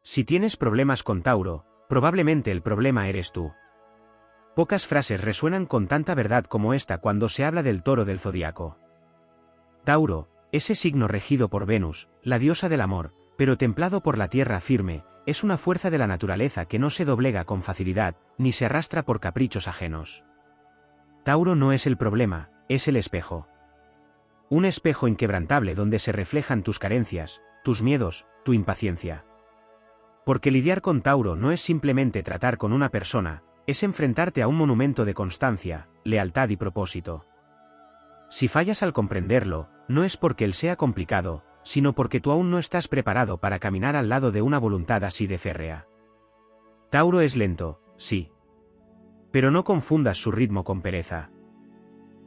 Si tienes problemas con Tauro, probablemente el problema eres tú. Pocas frases resuenan con tanta verdad como esta cuando se habla del toro del zodiaco. Tauro, ese signo regido por Venus, la diosa del amor, pero templado por la tierra firme, es una fuerza de la naturaleza que no se doblega con facilidad, ni se arrastra por caprichos ajenos. Tauro no es el problema, es el espejo. Un espejo inquebrantable donde se reflejan tus carencias, tus miedos, tu impaciencia. Porque lidiar con Tauro no es simplemente tratar con una persona, es enfrentarte a un monumento de constancia, lealtad y propósito. Si fallas al comprenderlo, no es porque él sea complicado, sino porque tú aún no estás preparado para caminar al lado de una voluntad así de férrea. Tauro es lento, sí. Pero no confundas su ritmo con pereza.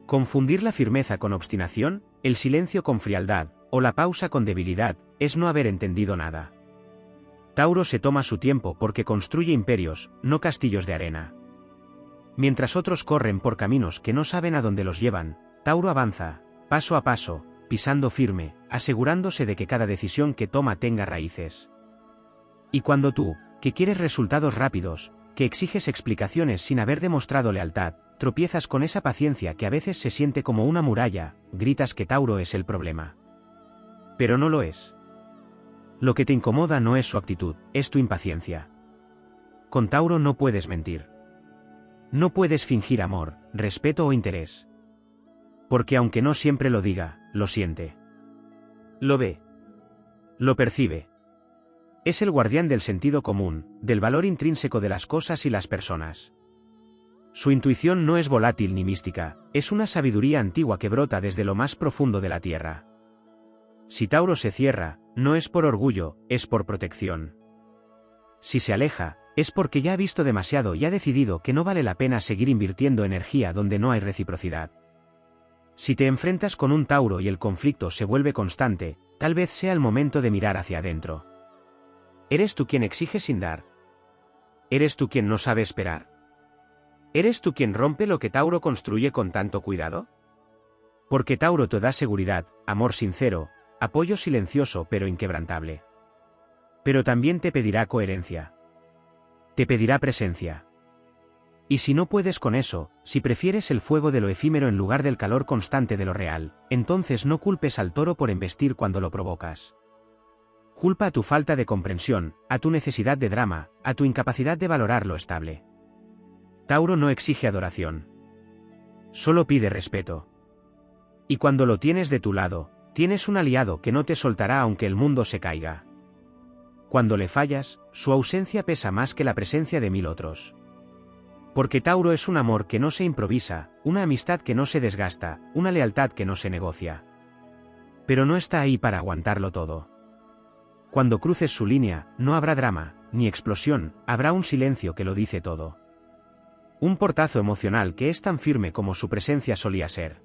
Confundir la firmeza con obstinación, el silencio con frialdad, o la pausa con debilidad, es no haber entendido nada. Tauro se toma su tiempo porque construye imperios, no castillos de arena. Mientras otros corren por caminos que no saben a dónde los llevan, Tauro avanza, paso a paso, pisando firme, asegurándose de que cada decisión que toma tenga raíces. Y cuando tú, que quieres resultados rápidos, que exiges explicaciones sin haber demostrado lealtad, tropiezas con esa paciencia que a veces se siente como una muralla, gritas que Tauro es el problema. Pero no lo es. Lo que te incomoda no es su actitud, es tu impaciencia. Con Tauro no puedes mentir. No puedes fingir amor, respeto o interés. Porque aunque no siempre lo diga, lo siente. Lo ve. Lo percibe. Es el guardián del sentido común, del valor intrínseco de las cosas y las personas. Su intuición no es volátil ni mística, es una sabiduría antigua que brota desde lo más profundo de la tierra. Si Tauro se cierra, no es por orgullo, es por protección. Si se aleja, es porque ya ha visto demasiado y ha decidido que no vale la pena seguir invirtiendo energía donde no hay reciprocidad. Si te enfrentas con un Tauro y el conflicto se vuelve constante, tal vez sea el momento de mirar hacia adentro. ¿Eres tú quien exige sin dar? ¿Eres tú quien no sabe esperar? ¿Eres tú quien rompe lo que Tauro construye con tanto cuidado? Porque Tauro te da seguridad, amor sincero, apoyo silencioso pero inquebrantable. Pero también te pedirá coherencia. Te pedirá presencia. Y si no puedes con eso, si prefieres el fuego de lo efímero en lugar del calor constante de lo real, entonces no culpes al toro por embestir cuando lo provocas. Culpa a tu falta de comprensión, a tu necesidad de drama, a tu incapacidad de valorar lo estable. Tauro no exige adoración. Solo pide respeto. Y cuando lo tienes de tu lado, tienes un aliado que no te soltará aunque el mundo se caiga. Cuando le fallas, su ausencia pesa más que la presencia de 1000 otros. Porque Tauro es un amor que no se improvisa, una amistad que no se desgasta, una lealtad que no se negocia. Pero no está ahí para aguantarlo todo. Cuando cruces su línea, no habrá drama, ni explosión, habrá un silencio que lo dice todo. Un portazo emocional que es tan firme como su presencia solía ser.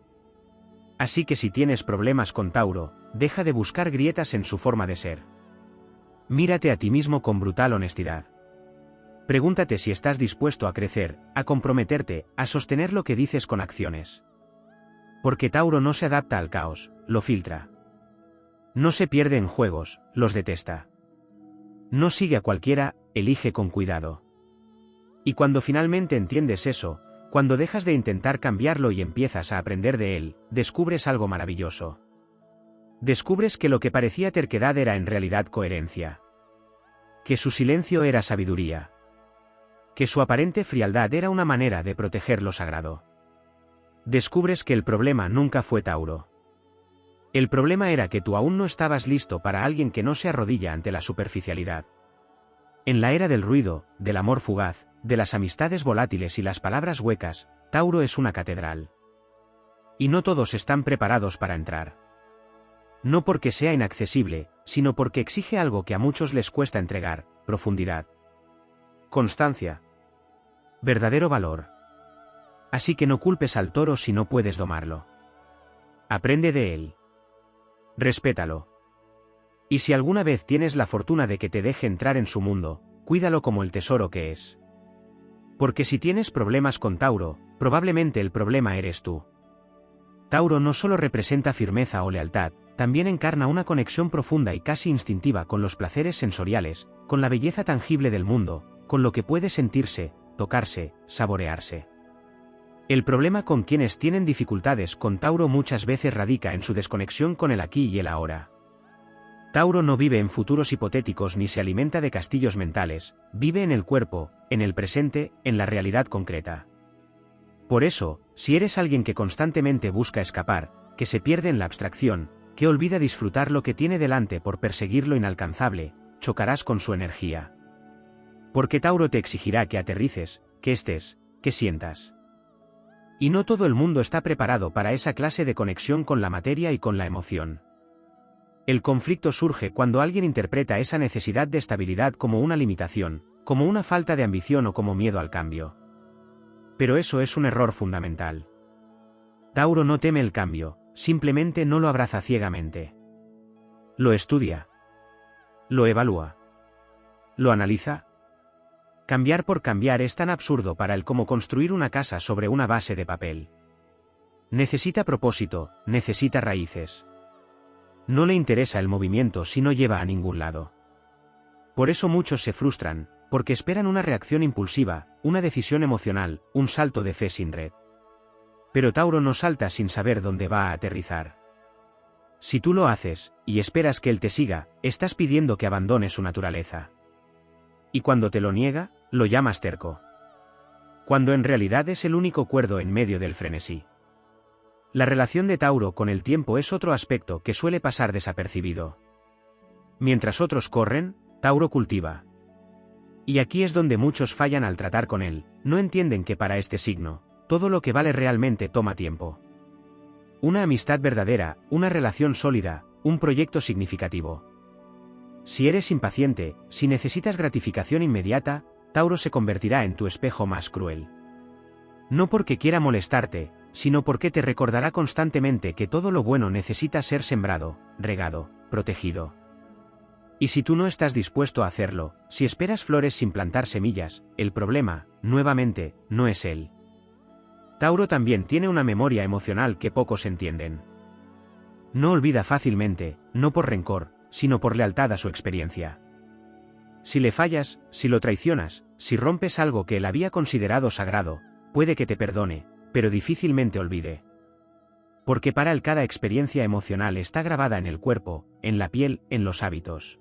Así que si tienes problemas con Tauro, deja de buscar grietas en su forma de ser. Mírate a ti mismo con brutal honestidad. Pregúntate si estás dispuesto a crecer, a comprometerte, a sostener lo que dices con acciones. Porque Tauro no se adapta al caos, lo filtra. No se pierde en juegos, los detesta. No sigue a cualquiera, elige con cuidado. Y cuando finalmente entiendes eso, cuando dejas de intentar cambiarlo y empiezas a aprender de él, descubres algo maravilloso. Descubres que lo que parecía terquedad era en realidad coherencia. Que su silencio era sabiduría. Que su aparente frialdad era una manera de proteger lo sagrado. Descubres que el problema nunca fue Tauro. El problema era que tú aún no estabas listo para alguien que no se arrodilla ante la superficialidad. En la era del ruido, del amor fugaz, de las amistades volátiles y las palabras huecas, Tauro es una catedral. Y no todos están preparados para entrar. No porque sea inaccesible, sino porque exige algo que a muchos les cuesta entregar: profundidad. Constancia. Verdadero valor. Así que no culpes al toro si no puedes domarlo. Aprende de él. Respétalo. Y si alguna vez tienes la fortuna de que te deje entrar en su mundo, cuídalo como el tesoro que es. Porque si tienes problemas con Tauro, probablemente el problema eres tú. Tauro no solo representa firmeza o lealtad, también encarna una conexión profunda y casi instintiva con los placeres sensoriales, con la belleza tangible del mundo, con lo que puede sentirse, tocarse, saborearse. El problema con quienes tienen dificultades con Tauro muchas veces radica en su desconexión con el aquí y el ahora. Tauro no vive en futuros hipotéticos ni se alimenta de castillos mentales, vive en el cuerpo, en el presente, en la realidad concreta. Por eso, si eres alguien que constantemente busca escapar, que se pierde en la abstracción, que olvida disfrutar lo que tiene delante por perseguir lo inalcanzable, chocarás con su energía. Porque Tauro te exigirá que aterrices, que estés, que sientas. Y no todo el mundo está preparado para esa clase de conexión con la materia y con la emoción. El conflicto surge cuando alguien interpreta esa necesidad de estabilidad como una limitación, como una falta de ambición o como miedo al cambio. Pero eso es un error fundamental. Tauro no teme el cambio, simplemente no lo abraza ciegamente. Lo estudia. Lo evalúa. Lo analiza. Cambiar por cambiar es tan absurdo para él como construir una casa sobre una base de papel. Necesita propósito, necesita raíces. No le interesa el movimiento si no lleva a ningún lado. Por eso muchos se frustran, porque esperan una reacción impulsiva, una decisión emocional, un salto de fe sin red. Pero Tauro no salta sin saber dónde va a aterrizar. Si tú lo haces, y esperas que él te siga, estás pidiendo que abandone su naturaleza. Y cuando te lo niega, lo llamas terco. Cuando en realidad es el único cuerdo en medio del frenesí. La relación de Tauro con el tiempo es otro aspecto que suele pasar desapercibido. Mientras otros corren, Tauro cultiva. Y aquí es donde muchos fallan al tratar con él, no entienden que para este signo, todo lo que vale realmente toma tiempo. Una amistad verdadera, una relación sólida, un proyecto significativo. Si eres impaciente, si necesitas gratificación inmediata, Tauro se convertirá en tu espejo más cruel. No porque quiera molestarte, sino porque te recordará constantemente que todo lo bueno necesita ser sembrado, regado, protegido. Y si tú no estás dispuesto a hacerlo, si esperas flores sin plantar semillas, el problema, nuevamente, no es él. Tauro también tiene una memoria emocional que pocos entienden. No olvida fácilmente, no por rencor, sino por lealtad a su experiencia. Si le fallas, si lo traicionas, si rompes algo que él había considerado sagrado, puede que te perdone, pero difícilmente olvide. Porque para él cada experiencia emocional está grabada en el cuerpo, en la piel, en los hábitos.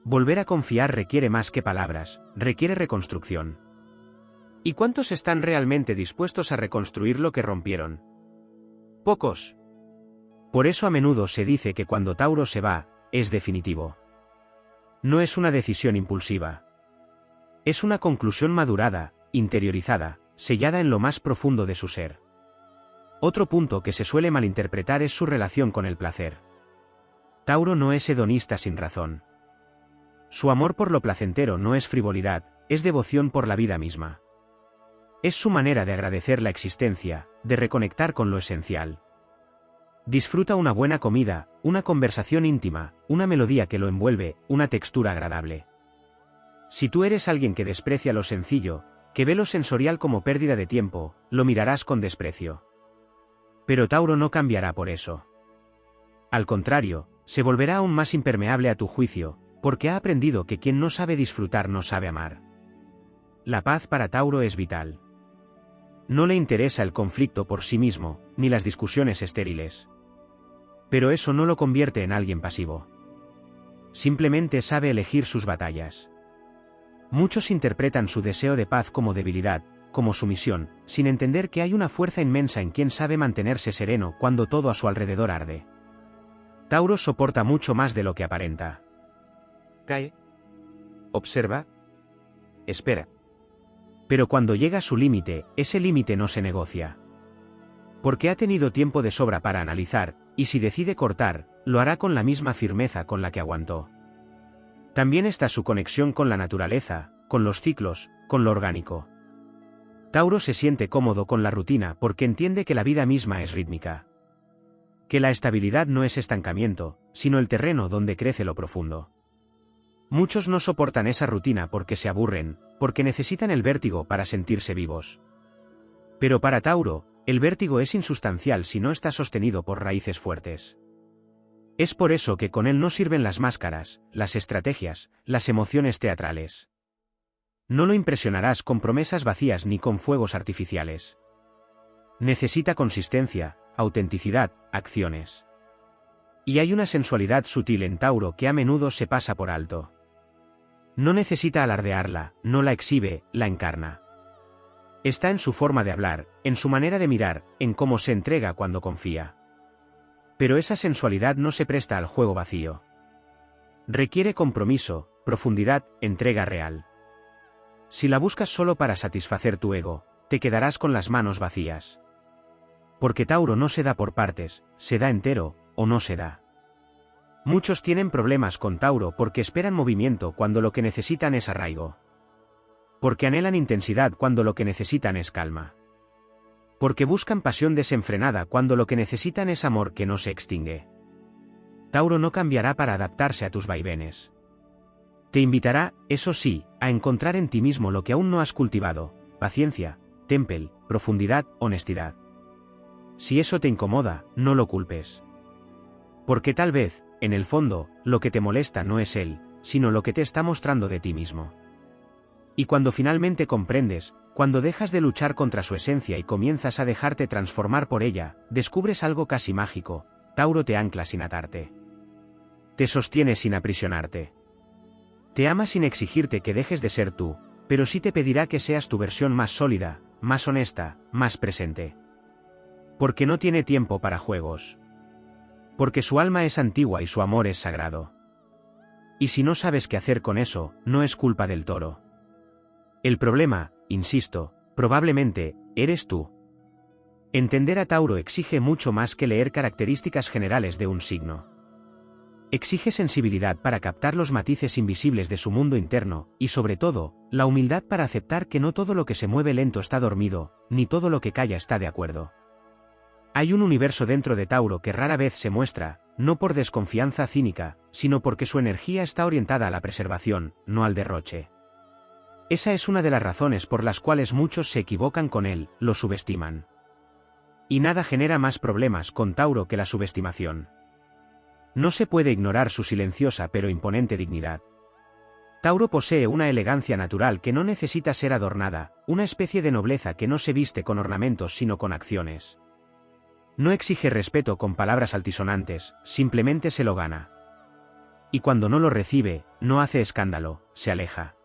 Volver a confiar requiere más que palabras, requiere reconstrucción. ¿Y cuántos están realmente dispuestos a reconstruir lo que rompieron? Pocos. Por eso a menudo se dice que cuando Tauro se va, es definitivo. No es una decisión impulsiva. Es una conclusión madurada, interiorizada, sellada en lo más profundo de su ser. Otro punto que se suele malinterpretar es su relación con el placer. Tauro no es hedonista sin razón. Su amor por lo placentero no es frivolidad, es devoción por la vida misma. Es su manera de agradecer la existencia, de reconectar con lo esencial. Disfruta una buena comida, una conversación íntima, una melodía que lo envuelve, una textura agradable. Si tú eres alguien que desprecia lo sencillo, que ve lo sensorial como pérdida de tiempo, lo mirarás con desprecio. Pero Tauro no cambiará por eso. Al contrario, se volverá aún más impermeable a tu juicio, porque ha aprendido que quien no sabe disfrutar no sabe amar. La paz para Tauro es vital. No le interesa el conflicto por sí mismo, ni las discusiones estériles. Pero eso no lo convierte en alguien pasivo. Simplemente sabe elegir sus batallas. Muchos interpretan su deseo de paz como debilidad, como sumisión, sin entender que hay una fuerza inmensa en quien sabe mantenerse sereno cuando todo a su alrededor arde. Tauro soporta mucho más de lo que aparenta. Cae. Observa. Espera. Pero cuando llega a su límite, ese límite no se negocia. Porque ha tenido tiempo de sobra para analizar, y si decide cortar, lo hará con la misma firmeza con la que aguantó. También está su conexión con la naturaleza, con los ciclos, con lo orgánico. Tauro se siente cómodo con la rutina porque entiende que la vida misma es rítmica. Que la estabilidad no es estancamiento, sino el terreno donde crece lo profundo. Muchos no soportan esa rutina porque se aburren, porque necesitan el vértigo para sentirse vivos. Pero para Tauro, el vértigo es insustancial si no está sostenido por raíces fuertes. Es por eso que con él no sirven las máscaras, las estrategias, las emociones teatrales. No lo impresionarás con promesas vacías ni con fuegos artificiales. Necesita consistencia, autenticidad, acciones. Y hay una sensualidad sutil en Tauro que a menudo se pasa por alto. No necesita alardearla, no la exhibe, la encarna. Está en su forma de hablar, en su manera de mirar, en cómo se entrega cuando confía. Pero esa sensualidad no se presta al juego vacío. Requiere compromiso, profundidad, entrega real. Si la buscas solo para satisfacer tu ego, te quedarás con las manos vacías. Porque Tauro no se da por partes, se da entero, o no se da. Muchos tienen problemas con Tauro porque esperan movimiento cuando lo que necesitan es arraigo. Porque anhelan intensidad cuando lo que necesitan es calma. Porque buscan pasión desenfrenada cuando lo que necesitan es amor que no se extingue. Tauro no cambiará para adaptarse a tus vaivenes. Te invitará, eso sí, a encontrar en ti mismo lo que aún no has cultivado: paciencia, temple, profundidad, honestidad. Si eso te incomoda, no lo culpes. Porque tal vez, en el fondo, lo que te molesta no es él, sino lo que te está mostrando de ti mismo. Y cuando finalmente comprendes, cuando dejas de luchar contra su esencia y comienzas a dejarte transformar por ella, descubres algo casi mágico: Tauro te ancla sin atarte. Te sostiene sin aprisionarte. Te ama sin exigirte que dejes de ser tú, pero sí te pedirá que seas tu versión más sólida, más honesta, más presente. Porque no tiene tiempo para juegos. Porque su alma es antigua y su amor es sagrado. Y si no sabes qué hacer con eso, no es culpa del toro. El problema, insisto, probablemente, eres tú. Entender a Tauro exige mucho más que leer características generales de un signo. Exige sensibilidad para captar los matices invisibles de su mundo interno, y sobre todo, la humildad para aceptar que no todo lo que se mueve lento está dormido, ni todo lo que calla está de acuerdo. Hay un universo dentro de Tauro que rara vez se muestra, no por desconfianza cínica, sino porque su energía está orientada a la preservación, no al derroche. Esa es una de las razones por las cuales muchos se equivocan con él, lo subestiman. Y nada genera más problemas con Tauro que la subestimación. No se puede ignorar su silenciosa pero imponente dignidad. Tauro posee una elegancia natural que no necesita ser adornada, una especie de nobleza que no se viste con ornamentos sino con acciones. No exige respeto con palabras altisonantes, simplemente se lo gana. Y cuando no lo recibe, no hace escándalo, se aleja.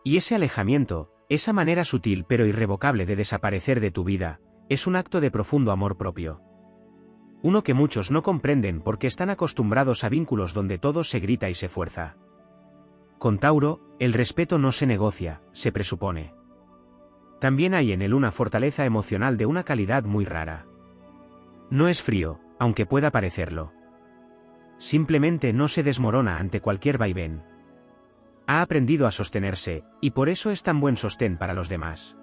Y ese alejamiento, esa manera sutil pero irrevocable de desaparecer de tu vida, es un acto de profundo amor propio. Uno que muchos no comprenden porque están acostumbrados a vínculos donde todo se grita y se fuerza. Con Tauro, el respeto no se negocia, se presupone. También hay en él una fortaleza emocional de una calidad muy rara. No es frío, aunque pueda parecerlo. Simplemente no se desmorona ante cualquier vaivén. Ha aprendido a sostenerse, y por eso es tan buen sostén para los demás.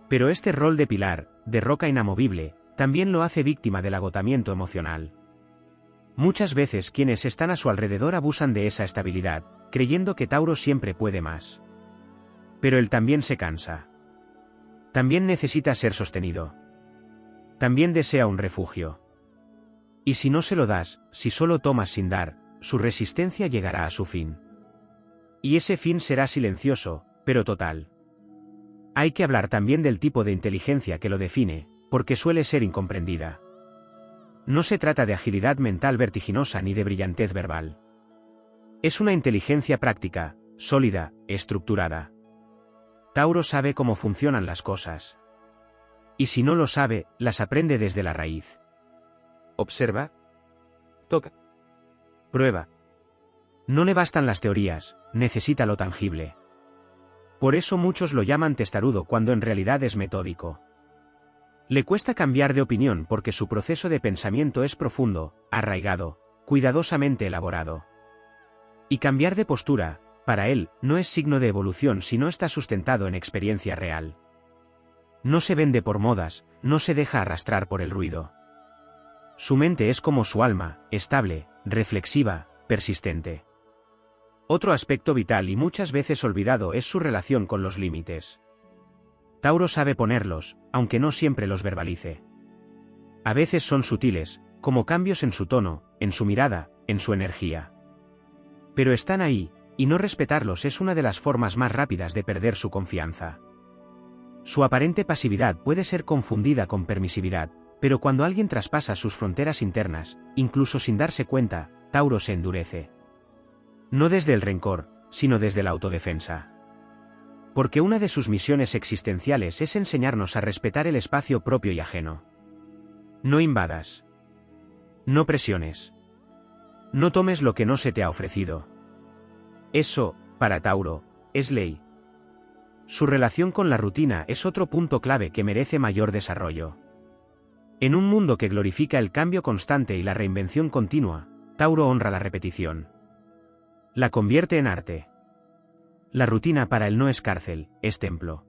Pero este rol de pilar, de roca inamovible, también lo hace víctima del agotamiento emocional. Muchas veces quienes están a su alrededor abusan de esa estabilidad, creyendo que Tauro siempre puede más. Pero él también se cansa. También necesita ser sostenido. También desea un refugio. Y si no se lo das, si solo tomas sin dar, su resistencia llegará a su fin. Y ese fin será silencioso, pero total. Hay que hablar también del tipo de inteligencia que lo define, porque suele ser incomprendida. No se trata de agilidad mental vertiginosa ni de brillantez verbal. Es una inteligencia práctica, sólida, estructurada. Tauro sabe cómo funcionan las cosas. Y si no lo sabe, las aprende desde la raíz. Observa. Toca. Prueba. No le bastan las teorías, necesita lo tangible. Por eso muchos lo llaman testarudo cuando en realidad es metódico. Le cuesta cambiar de opinión porque su proceso de pensamiento es profundo, arraigado, cuidadosamente elaborado. Y cambiar de postura, para él, no es signo de evolución si no está sustentado en experiencia real. No se vende por modas, no se deja arrastrar por el ruido. Su mente es como su alma, estable, reflexiva, persistente. Otro aspecto vital y muchas veces olvidado es su relación con los límites. Tauro sabe ponerlos, aunque no siempre los verbalice. A veces son sutiles, como cambios en su tono, en su mirada, en su energía. Pero están ahí, y no respetarlos es una de las formas más rápidas de perder su confianza. Su aparente pasividad puede ser confundida con permisividad, pero cuando alguien traspasa sus fronteras internas, incluso sin darse cuenta, Tauro se endurece. No desde el rencor, sino desde la autodefensa. Porque una de sus misiones existenciales es enseñarnos a respetar el espacio propio y ajeno. No invadas. No presiones. No tomes lo que no se te ha ofrecido. Eso, para Tauro, es ley. Su relación con la rutina es otro punto clave que merece mayor desarrollo. En un mundo que glorifica el cambio constante y la reinvención continua, Tauro honra la repetición. La convierte en arte. La rutina para él no es cárcel, es templo.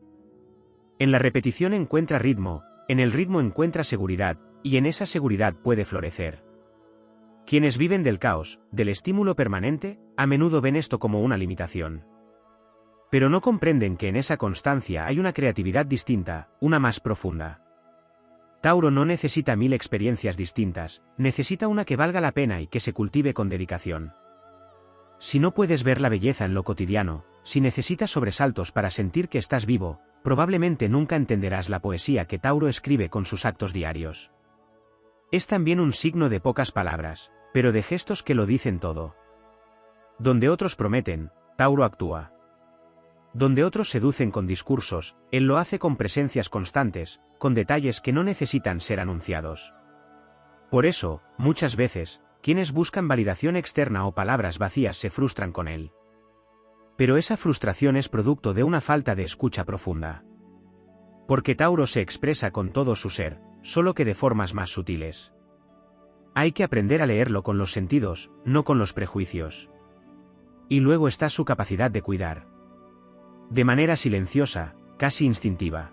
En la repetición encuentra ritmo, en el ritmo encuentra seguridad, y en esa seguridad puede florecer. Quienes viven del caos, del estímulo permanente, a menudo ven esto como una limitación. Pero no comprenden que en esa constancia hay una creatividad distinta, una más profunda. Tauro no necesita 1000 experiencias distintas, necesita una que valga la pena y que se cultive con dedicación. Si no puedes ver la belleza en lo cotidiano, si necesitas sobresaltos para sentir que estás vivo, probablemente nunca entenderás la poesía que Tauro escribe con sus actos diarios. Es también un signo de pocas palabras, pero de gestos que lo dicen todo. Donde otros prometen, Tauro actúa. Donde otros seducen con discursos, él lo hace con presencias constantes, con detalles que no necesitan ser anunciados. Por eso, muchas veces, quienes buscan validación externa o palabras vacías se frustran con él. Pero esa frustración es producto de una falta de escucha profunda. Porque Tauro se expresa con todo su ser, solo que de formas más sutiles. Hay que aprender a leerlo con los sentidos, no con los prejuicios. Y luego está su capacidad de cuidar. De manera silenciosa, casi instintiva.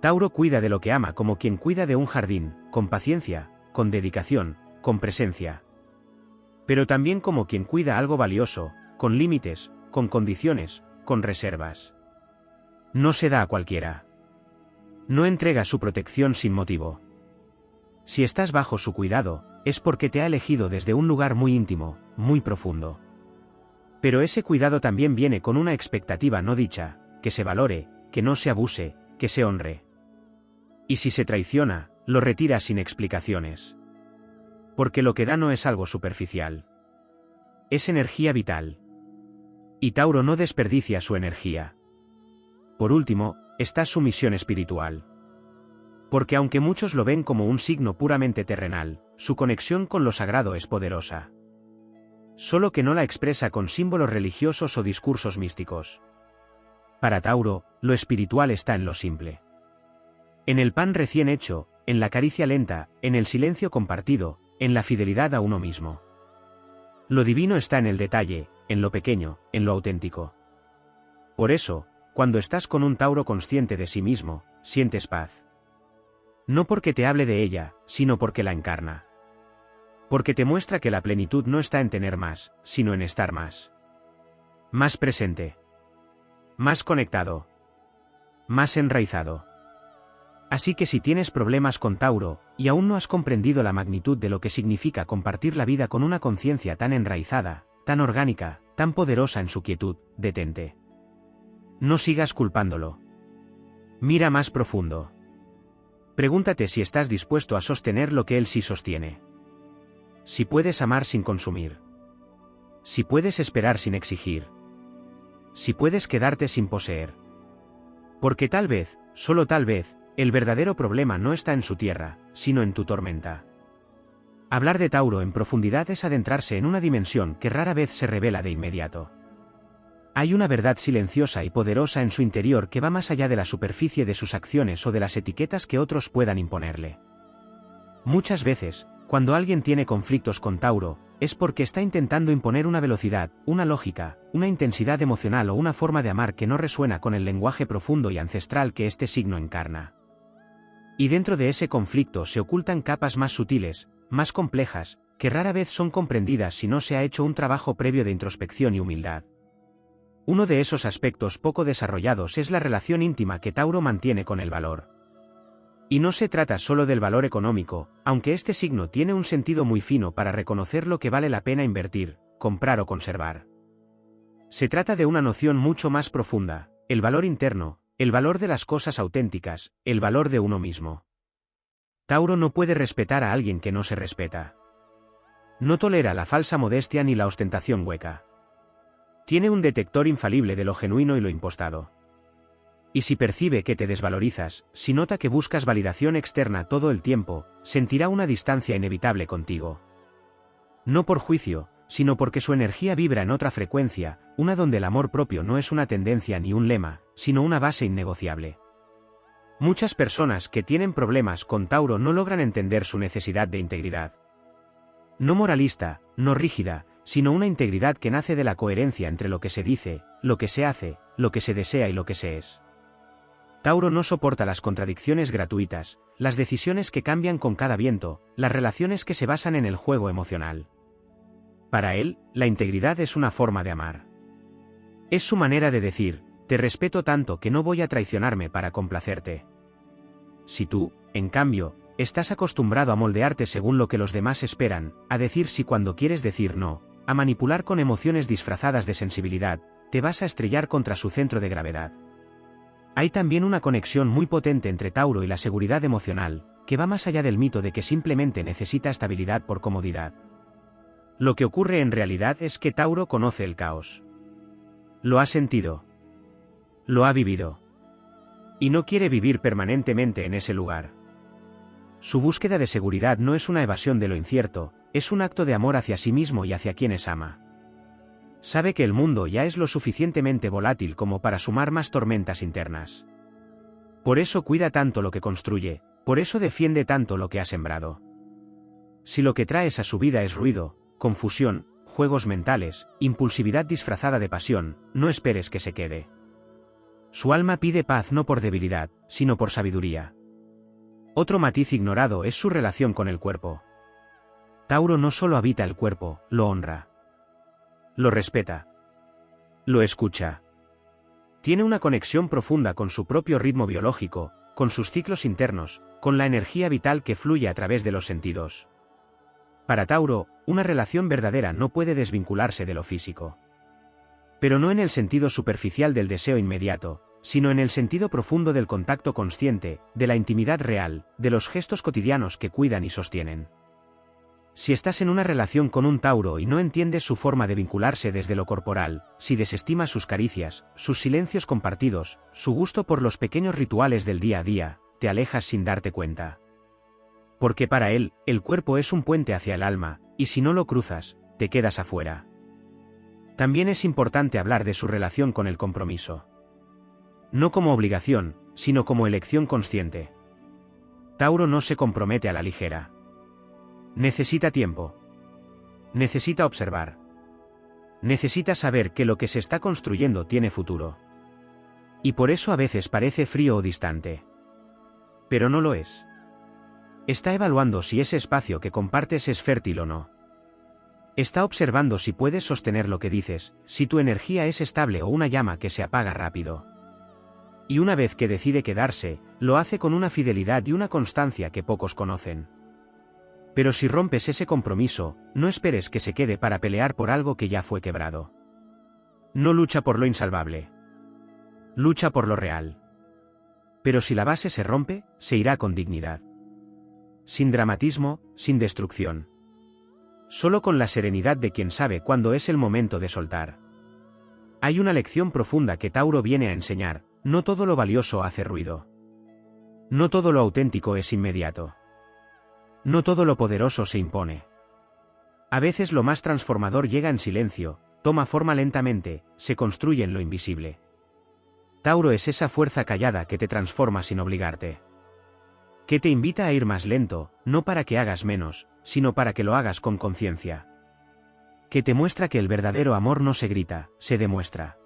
Tauro cuida de lo que ama como quien cuida de un jardín, con paciencia, con dedicación, con presencia. Pero también como quien cuida algo valioso, con límites, con condiciones, con reservas. No se da a cualquiera. No entrega su protección sin motivo. Si estás bajo su cuidado, es porque te ha elegido desde un lugar muy íntimo, muy profundo. Pero ese cuidado también viene con una expectativa no dicha, que se valore, que no se abuse, que se honre. Y si se traiciona, lo retira sin explicaciones. Porque lo que da no es algo superficial. Es energía vital. Y Tauro no desperdicia su energía. Por último, está su misión espiritual. Porque aunque muchos lo ven como un signo puramente terrenal, su conexión con lo sagrado es poderosa. Solo que no la expresa con símbolos religiosos o discursos místicos. Para Tauro, lo espiritual está en lo simple. En el pan recién hecho, en la caricia lenta, en el silencio compartido, en la fidelidad a uno mismo. Lo divino está en el detalle, en lo pequeño, en lo auténtico. Por eso, cuando estás con un Tauro consciente de sí mismo, sientes paz. No porque te hable de ella, sino porque la encarna. Porque te muestra que la plenitud no está en tener más, sino en estar más. Más presente. Más conectado. Más enraizado. Así que si tienes problemas con Tauro, y aún no has comprendido la magnitud de lo que significa compartir la vida con una conciencia tan enraizada, tan orgánica, tan poderosa en su quietud, detente. No sigas culpándolo. Mira más profundo. Pregúntate si estás dispuesto a sostener lo que él sí sostiene. Si puedes amar sin consumir. Si puedes esperar sin exigir. Si puedes quedarte sin poseer. Porque tal vez, solo tal vez, el verdadero problema no está en su tierra, sino en tu tormenta. Hablar de Tauro en profundidad es adentrarse en una dimensión que rara vez se revela de inmediato. Hay una verdad silenciosa y poderosa en su interior que va más allá de la superficie de sus acciones o de las etiquetas que otros puedan imponerle. Muchas veces, cuando alguien tiene conflictos con Tauro, es porque está intentando imponer una velocidad, una lógica, una intensidad emocional o una forma de amar que no resuena con el lenguaje profundo y ancestral que este signo encarna. Y dentro de ese conflicto se ocultan capas más sutiles, más complejas, que rara vez son comprendidas si no se ha hecho un trabajo previo de introspección y humildad. Uno de esos aspectos poco desarrollados es la relación íntima que Tauro mantiene con el valor. Y no se trata solo del valor económico, aunque este signo tiene un sentido muy fino para reconocer lo que vale la pena invertir, comprar o conservar. Se trata de una noción mucho más profunda, el valor interno, el valor de las cosas auténticas, el valor de uno mismo. Tauro no puede respetar a alguien que no se respeta. No tolera la falsa modestia ni la ostentación hueca. Tiene un detector infalible de lo genuino y lo impostado. Y si percibe que te desvalorizas, si nota que buscas validación externa todo el tiempo, sentirá una distancia inevitable contigo. No por juicio, sino porque su energía vibra en otra frecuencia, una donde el amor propio no es una tendencia ni un lema, sino una base innegociable. Muchas personas que tienen problemas con Tauro no logran entender su necesidad de integridad. No moralista, no rígida, sino una integridad que nace de la coherencia entre lo que se dice, lo que se hace, lo que se desea y lo que se es. Tauro no soporta las contradicciones gratuitas, las decisiones que cambian con cada viento, las relaciones que se basan en el juego emocional. Para él, la integridad es una forma de amar. Es su manera de decir, te respeto tanto que no voy a traicionarme para complacerte. Si tú, en cambio, estás acostumbrado a moldearte según lo que los demás esperan, a decir sí cuando quieres decir no, a manipular con emociones disfrazadas de sensibilidad, te vas a estrellar contra su centro de gravedad. Hay también una conexión muy potente entre Tauro y la seguridad emocional, que va más allá del mito de que simplemente necesita estabilidad por comodidad. Lo que ocurre en realidad es que Tauro conoce el caos. Lo ha sentido. Lo ha vivido. Y no quiere vivir permanentemente en ese lugar. Su búsqueda de seguridad no es una evasión de lo incierto, es un acto de amor hacia sí mismo y hacia quienes ama. Sabe que el mundo ya es lo suficientemente volátil como para sumar más tormentas internas. Por eso cuida tanto lo que construye, por eso defiende tanto lo que ha sembrado. Si lo que traes a su vida es ruido, confusión, juegos mentales, impulsividad disfrazada de pasión, no esperes que se quede. Su alma pide paz no por debilidad, sino por sabiduría. Otro matiz ignorado es su relación con el cuerpo. Tauro no solo habita el cuerpo, lo honra. Lo respeta. Lo escucha. Tiene una conexión profunda con su propio ritmo biológico, con sus ciclos internos, con la energía vital que fluye a través de los sentidos. Para Tauro, una relación verdadera no puede desvincularse de lo físico. Pero no en el sentido superficial del deseo inmediato, sino en el sentido profundo del contacto consciente, de la intimidad real, de los gestos cotidianos que cuidan y sostienen. Si estás en una relación con un Tauro y no entiendes su forma de vincularse desde lo corporal, si desestimas sus caricias, sus silencios compartidos, su gusto por los pequeños rituales del día a día, te alejas sin darte cuenta. Porque para él, el cuerpo es un puente hacia el alma, y si no lo cruzas, te quedas afuera. También es importante hablar de su relación con el compromiso. No como obligación, sino como elección consciente. Tauro no se compromete a la ligera. Necesita tiempo. Necesita observar. Necesita saber que lo que se está construyendo tiene futuro. Y por eso a veces parece frío o distante. Pero no lo es. Está evaluando si ese espacio que compartes es fértil o no. Está observando si puedes sostener lo que dices, si tu energía es estable o una llama que se apaga rápido. Y una vez que decide quedarse, lo hace con una fidelidad y una constancia que pocos conocen. Pero si rompes ese compromiso, no esperes que se quede para pelear por algo que ya fue quebrado. No lucha por lo insalvable. Lucha por lo real. Pero si la base se rompe, se irá con dignidad. Sin dramatismo, sin destrucción. Solo con la serenidad de quien sabe cuándo es el momento de soltar. Hay una lección profunda que Tauro viene a enseñar: no todo lo valioso hace ruido. No todo lo auténtico es inmediato. No todo lo poderoso se impone. A veces lo más transformador llega en silencio, toma forma lentamente, se construye en lo invisible. Tauro es esa fuerza callada que te transforma sin obligarte. Que te invita a ir más lento, no para que hagas menos, sino para que lo hagas con conciencia. Que te muestra que el verdadero amor no se grita, se demuestra.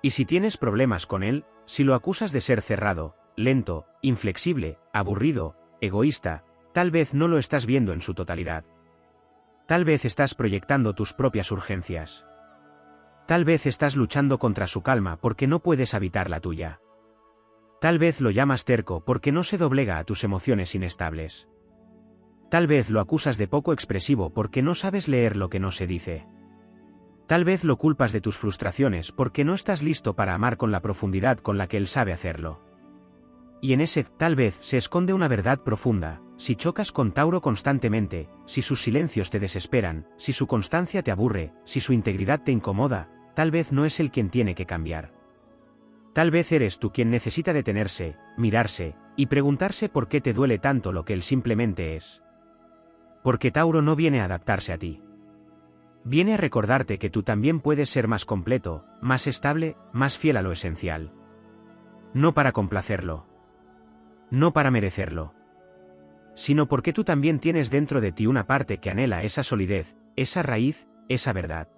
Y si tienes problemas con él, si lo acusas de ser cerrado, lento, inflexible, aburrido, egoísta, tal vez no lo estás viendo en su totalidad. Tal vez estás proyectando tus propias urgencias. Tal vez estás luchando contra su calma porque no puedes habitar la tuya. Tal vez lo llamas terco porque no se doblega a tus emociones inestables. Tal vez lo acusas de poco expresivo porque no sabes leer lo que no se dice. Tal vez lo culpas de tus frustraciones porque no estás listo para amar con la profundidad con la que él sabe hacerlo. Y en ese tal vez se esconde una verdad profunda: si chocas con Tauro constantemente, si sus silencios te desesperan, si su constancia te aburre, si su integridad te incomoda, tal vez no es él quien tiene que cambiar. Tal vez eres tú quien necesita detenerse, mirarse, y preguntarse por qué te duele tanto lo que él simplemente es. Porque Tauro no viene a adaptarse a ti. Viene a recordarte que tú también puedes ser más completo, más estable, más fiel a lo esencial. No para complacerlo. No para merecerlo. Sino porque tú también tienes dentro de ti una parte que anhela esa solidez, esa raíz, esa verdad.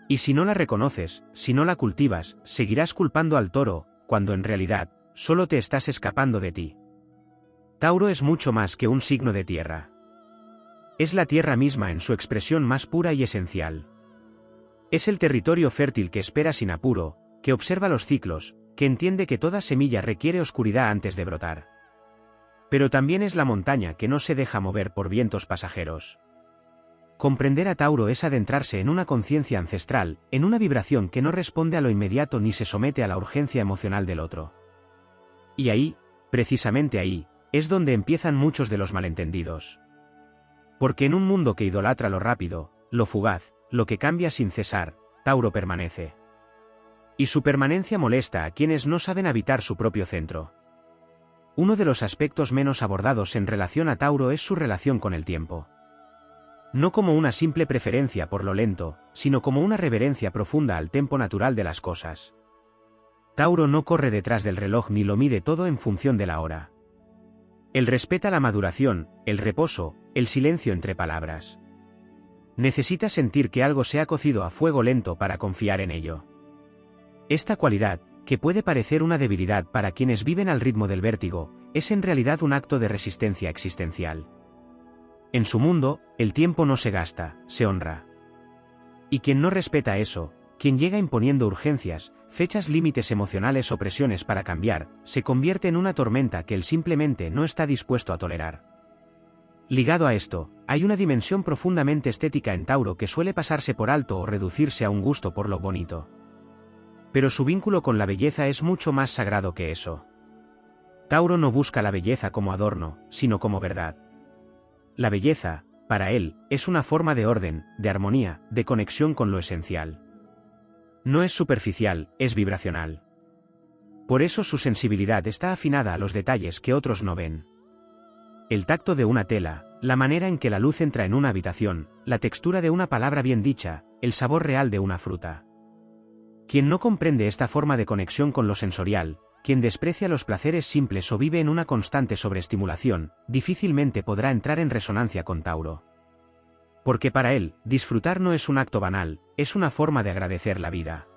Y si no la reconoces, si no la cultivas, seguirás culpando al toro, cuando en realidad, solo te estás escapando de ti. Tauro es mucho más que un signo de tierra. Es la tierra misma en su expresión más pura y esencial. Es el territorio fértil que espera sin apuro, que observa los ciclos, que entiende que toda semilla requiere oscuridad antes de brotar. Pero también es la montaña que no se deja mover por vientos pasajeros. Comprender a Tauro es adentrarse en una conciencia ancestral, en una vibración que no responde a lo inmediato ni se somete a la urgencia emocional del otro. Y ahí, precisamente ahí, es donde empiezan muchos de los malentendidos. Porque en un mundo que idolatra lo rápido, lo fugaz, lo que cambia sin cesar, Tauro permanece. Y su permanencia molesta a quienes no saben habitar su propio centro. Uno de los aspectos menos abordados en relación a Tauro es su relación con el tiempo. No como una simple preferencia por lo lento, sino como una reverencia profunda al tempo natural de las cosas. Tauro no corre detrás del reloj ni lo mide todo en función de la hora. Él respeta la maduración, el reposo, el silencio entre palabras. Necesita sentir que algo se ha cocido a fuego lento para confiar en ello. Esta cualidad, que puede parecer una debilidad para quienes viven al ritmo del vértigo, es en realidad un acto de resistencia existencial. En su mundo, el tiempo no se gasta, se honra. Y quien no respeta eso, quien llega imponiendo urgencias, fechas límites emocionales o presiones para cambiar, se convierte en una tormenta que él simplemente no está dispuesto a tolerar. Ligado a esto, hay una dimensión profundamente estética en Tauro que suele pasarse por alto o reducirse a un gusto por lo bonito. Pero su vínculo con la belleza es mucho más sagrado que eso. Tauro no busca la belleza como adorno, sino como verdad. La belleza, para él, es una forma de orden, de armonía, de conexión con lo esencial. No es superficial, es vibracional. Por eso su sensibilidad está afinada a los detalles que otros no ven. El tacto de una tela, la manera en que la luz entra en una habitación, la textura de una palabra bien dicha, el sabor real de una fruta. Quien no comprende esta forma de conexión con lo sensorial, quien desprecia los placeres simples o vive en una constante sobreestimulación, difícilmente podrá entrar en resonancia con Tauro. Porque para él, disfrutar no es un acto banal, es una forma de agradecer la vida.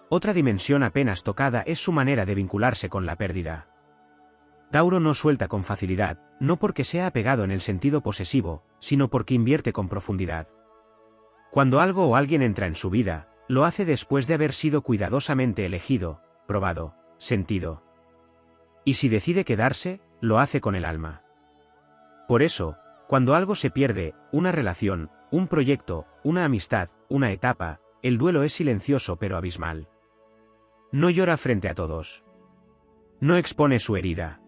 Otra dimensión apenas tocada es su manera de vincularse con la pérdida. Tauro no suelta con facilidad, no porque sea apegado en el sentido posesivo, sino porque invierte con profundidad. Cuando algo o alguien entra en su vida, lo hace después de haber sido cuidadosamente elegido, probado, sentido. Y si decide quedarse, lo hace con el alma. Por eso, cuando algo se pierde, una relación, un proyecto, una amistad, una etapa, el duelo es silencioso pero abismal. No llora frente a todos. No expone su herida.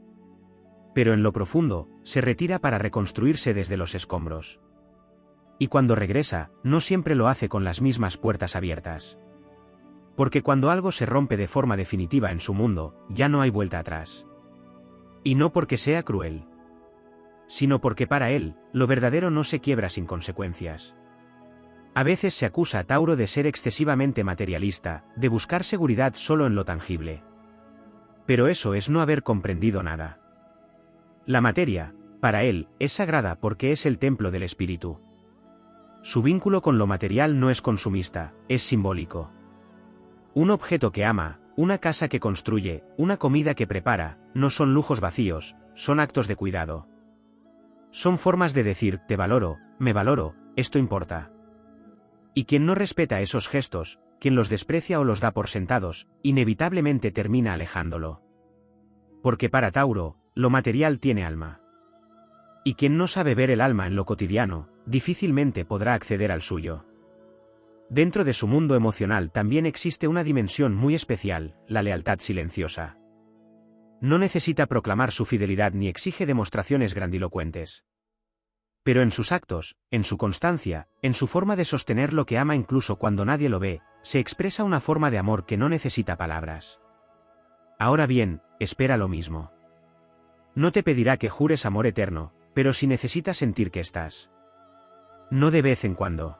Pero en lo profundo, se retira para reconstruirse desde los escombros. Y cuando regresa, no siempre lo hace con las mismas puertas abiertas. Porque cuando algo se rompe de forma definitiva en su mundo, ya no hay vuelta atrás. Y no porque sea cruel, sino porque para él, lo verdadero no se quiebra sin consecuencias. A veces se acusa a Tauro de ser excesivamente materialista, de buscar seguridad solo en lo tangible. Pero eso es no haber comprendido nada. La materia, para él, es sagrada porque es el templo del espíritu. Su vínculo con lo material no es consumista, es simbólico. Un objeto que ama, una casa que construye, una comida que prepara, no son lujos vacíos, son actos de cuidado. Son formas de decir, te valoro, me valoro, esto importa. Y quien no respeta esos gestos, quien los desprecia o los da por sentados, inevitablemente termina alejándolo. Porque para Tauro, lo material tiene alma. Y quien no sabe ver el alma en lo cotidiano, difícilmente podrá acceder al suyo. Dentro de su mundo emocional también existe una dimensión muy especial, la lealtad silenciosa. No necesita proclamar su fidelidad ni exige demostraciones grandilocuentes. Pero en sus actos, en su constancia, en su forma de sostener lo que ama incluso cuando nadie lo ve, se expresa una forma de amor que no necesita palabras. Ahora bien, espera lo mismo. No te pedirá que jures amor eterno, pero si necesitas sentir que estás. No de vez en cuando.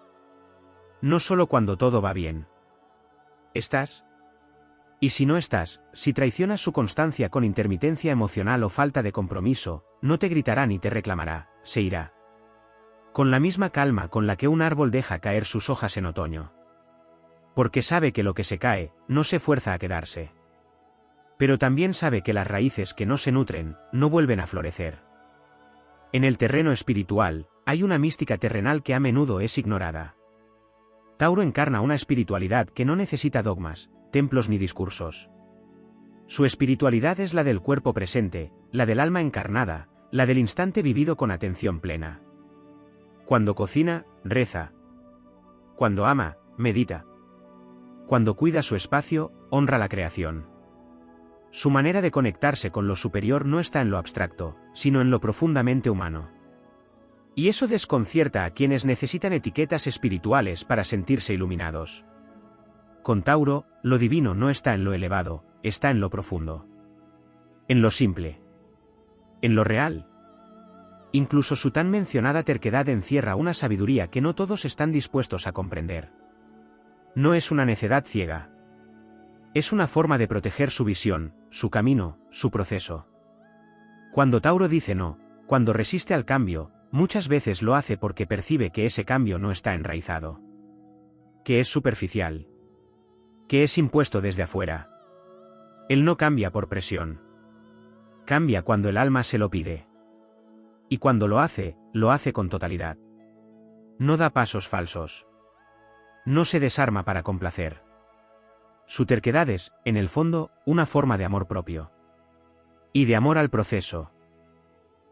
No solo cuando todo va bien. ¿Estás? Y si no estás, si traicionas su constancia con intermitencia emocional o falta de compromiso, no te gritará ni te reclamará, se irá. Con la misma calma con la que un árbol deja caer sus hojas en otoño. Porque sabe que lo que se cae, no se fuerza a quedarse. Pero también sabe que las raíces que no se nutren, no vuelven a florecer. En el terreno espiritual, hay una mística terrenal que a menudo es ignorada. Tauro encarna una espiritualidad que no necesita dogmas, templos ni discursos. Su espiritualidad es la del cuerpo presente, la del alma encarnada, la del instante vivido con atención plena. Cuando cocina, reza. Cuando ama, medita. Cuando cuida su espacio, honra la creación. Su manera de conectarse con lo superior no está en lo abstracto, sino en lo profundamente humano. Y eso desconcierta a quienes necesitan etiquetas espirituales para sentirse iluminados. Con Tauro, lo divino no está en lo elevado, está en lo profundo. En lo simple. En lo real. Incluso su tan mencionada terquedad encierra una sabiduría que no todos están dispuestos a comprender. No es una necedad ciega. Es una forma de proteger su visión, su camino, su proceso. Cuando Tauro dice no, cuando resiste al cambio, muchas veces lo hace porque percibe que ese cambio no está enraizado. Que es superficial. Que es impuesto desde afuera. Él no cambia por presión. Cambia cuando el alma se lo pide. Y cuando lo hace con totalidad. No da pasos falsos. No se desarma para complacer. Su terquedad es, en el fondo, una forma de amor propio. Y de amor al proceso.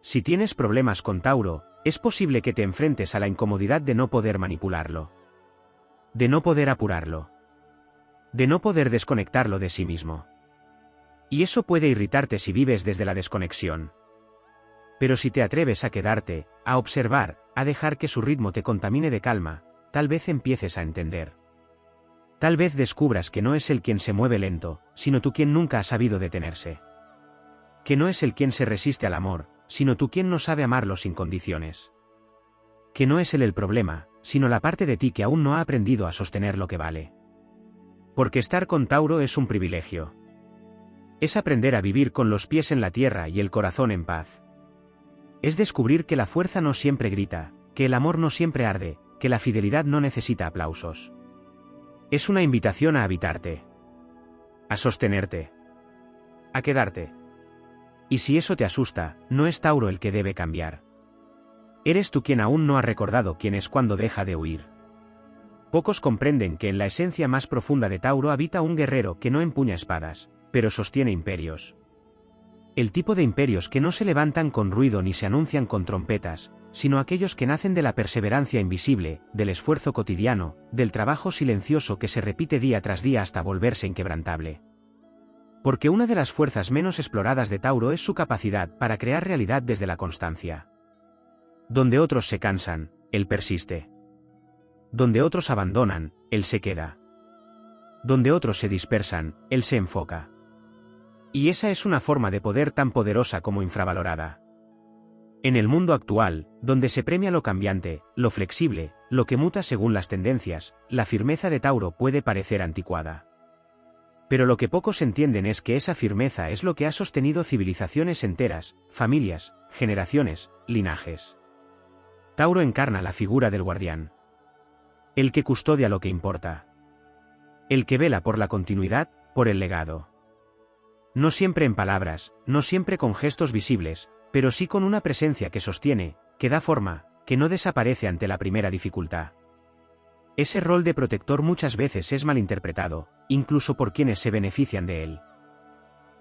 Si tienes problemas con Tauro, es posible que te enfrentes a la incomodidad de no poder manipularlo. De no poder apurarlo. De no poder desconectarlo de sí mismo. Y eso puede irritarte si vives desde la desconexión. Pero si te atreves a quedarte, a observar, a dejar que su ritmo te contamine de calma, tal vez empieces a entender. Tal vez descubras que no es él quien se mueve lento, sino tú quien nunca ha sabido detenerse. Que no es él quien se resiste al amor, sino tú quien no sabe amarlo sin condiciones. Que no es él el problema, sino la parte de ti que aún no ha aprendido a sostener lo que vale. Porque estar con Tauro es un privilegio. Es aprender a vivir con los pies en la tierra y el corazón en paz. Es descubrir que la fuerza no siempre grita, que el amor no siempre arde, que la fidelidad no necesita aplausos. Es una invitación a habitarte. A sostenerte. A quedarte. Y si eso te asusta, no es Tauro el que debe cambiar. Eres tú quien aún no ha recordado quién es cuando deja de huir. Pocos comprenden que en la esencia más profunda de Tauro habita un guerrero que no empuña espadas, pero sostiene imperios. El tipo de imperios que no se levantan con ruido ni se anuncian con trompetas, sino aquellos que nacen de la perseverancia invisible, del esfuerzo cotidiano, del trabajo silencioso que se repite día tras día hasta volverse inquebrantable. Porque una de las fuerzas menos exploradas de Tauro es su capacidad para crear realidad desde la constancia. Donde otros se cansan, él persiste. Donde otros abandonan, él se queda. Donde otros se dispersan, él se enfoca. Y esa es una forma de poder tan poderosa como infravalorada. En el mundo actual, donde se premia lo cambiante, lo flexible, lo que muta según las tendencias, la firmeza de Tauro puede parecer anticuada. Pero lo que pocos entienden es que esa firmeza es lo que ha sostenido civilizaciones enteras, familias, generaciones, linajes. Tauro encarna la figura del guardián. El que custodia lo que importa. El que vela por la continuidad, por el legado. No siempre en palabras, no siempre con gestos visibles, pero sí con una presencia que sostiene, que da forma, que no desaparece ante la primera dificultad. Ese rol de protector muchas veces es malinterpretado, incluso por quienes se benefician de él.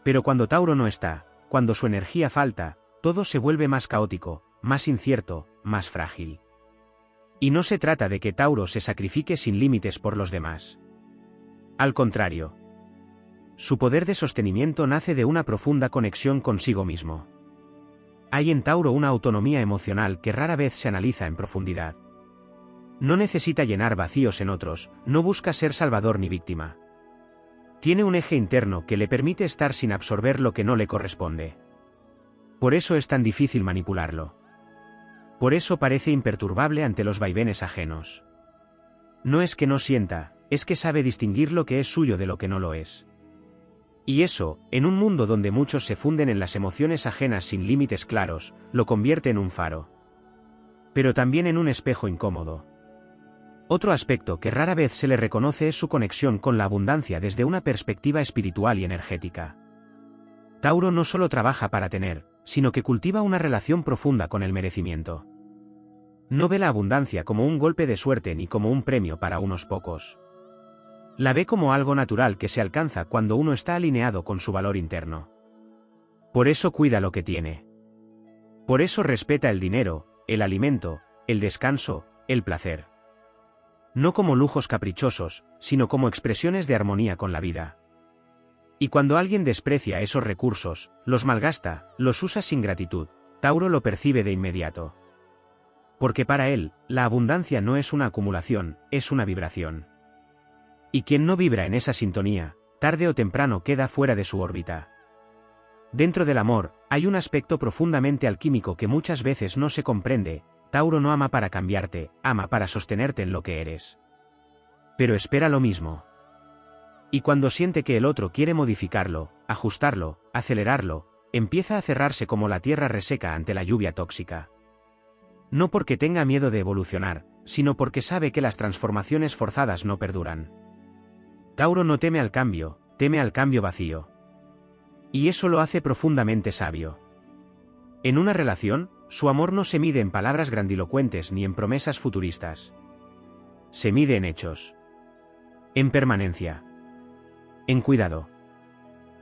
Pero cuando Tauro no está, cuando su energía falta, todo se vuelve más caótico, más incierto, más frágil. Y no se trata de que Tauro se sacrifique sin límites por los demás. Al contrario. Su poder de sostenimiento nace de una profunda conexión consigo mismo. Hay en Tauro una autonomía emocional que rara vez se analiza en profundidad. No necesita llenar vacíos en otros, no busca ser salvador ni víctima. Tiene un eje interno que le permite estar sin absorber lo que no le corresponde. Por eso es tan difícil manipularlo. Por eso parece imperturbable ante los vaivenes ajenos. No es que no sienta, es que sabe distinguir lo que es suyo de lo que no lo es. Y eso, en un mundo donde muchos se funden en las emociones ajenas sin límites claros, lo convierte en un faro. Pero también en un espejo incómodo. Otro aspecto que rara vez se le reconoce es su conexión con la abundancia desde una perspectiva espiritual y energética. Tauro no solo trabaja para tener, sino que cultiva una relación profunda con el merecimiento. No ve la abundancia como un golpe de suerte ni como un premio para unos pocos. La ve como algo natural que se alcanza cuando uno está alineado con su valor interno. Por eso cuida lo que tiene. Por eso respeta el dinero, el alimento, el descanso, el placer. No como lujos caprichosos, sino como expresiones de armonía con la vida. Y cuando alguien desprecia esos recursos, los malgasta, los usa sin gratitud, Tauro lo percibe de inmediato. Porque para él, la abundancia no es una acumulación, es una vibración. Y quien no vibra en esa sintonía, tarde o temprano queda fuera de su órbita. Dentro del amor, hay un aspecto profundamente alquímico que muchas veces no se comprende. Tauro no ama para cambiarte, ama para sostenerte en lo que eres. Pero espera lo mismo. Y cuando siente que el otro quiere modificarlo, ajustarlo, acelerarlo, empieza a cerrarse como la tierra reseca ante la lluvia tóxica. No porque tenga miedo de evolucionar, sino porque sabe que las transformaciones forzadas no perduran. Tauro no teme al cambio, teme al cambio vacío. Y eso lo hace profundamente sabio. En una relación, su amor no se mide en palabras grandilocuentes ni en promesas futuristas. Se mide en hechos. En permanencia. En cuidado.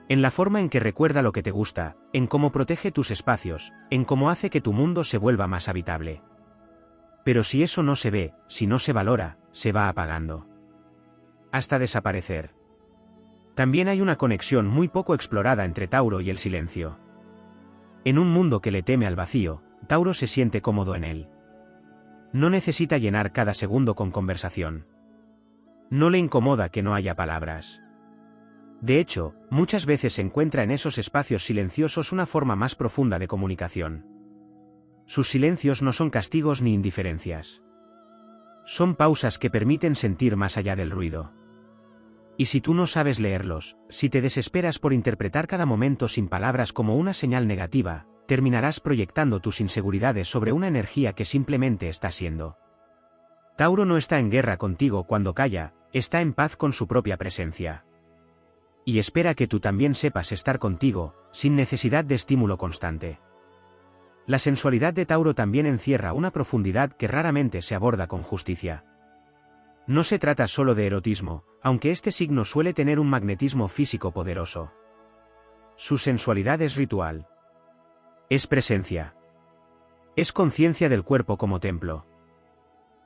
En la forma en que recuerda lo que te gusta, en cómo protege tus espacios, en cómo hace que tu mundo se vuelva más habitable. Pero si eso no se ve, si no se valora, se va apagando. Hasta desaparecer. También hay una conexión muy poco explorada entre Tauro y el silencio. En un mundo que le teme al vacío, Tauro se siente cómodo en él. No necesita llenar cada segundo con conversación. No le incomoda que no haya palabras. De hecho, muchas veces se encuentra en esos espacios silenciosos una forma más profunda de comunicación. Sus silencios no son castigos ni indiferencias. Son pausas que permiten sentir más allá del ruido. Y si tú no sabes leerlos, si te desesperas por interpretar cada momento sin palabras como una señal negativa, terminarás proyectando tus inseguridades sobre una energía que simplemente está siendo. Tauro no está en guerra contigo cuando calla, está en paz con su propia presencia. Y espera que tú también sepas estar contigo, sin necesidad de estímulo constante. La sensualidad de Tauro también encierra una profundidad que raramente se aborda con justicia. No se trata solo de erotismo, aunque este signo suele tener un magnetismo físico poderoso. Su sensualidad es ritual. Es presencia. Es conciencia del cuerpo como templo.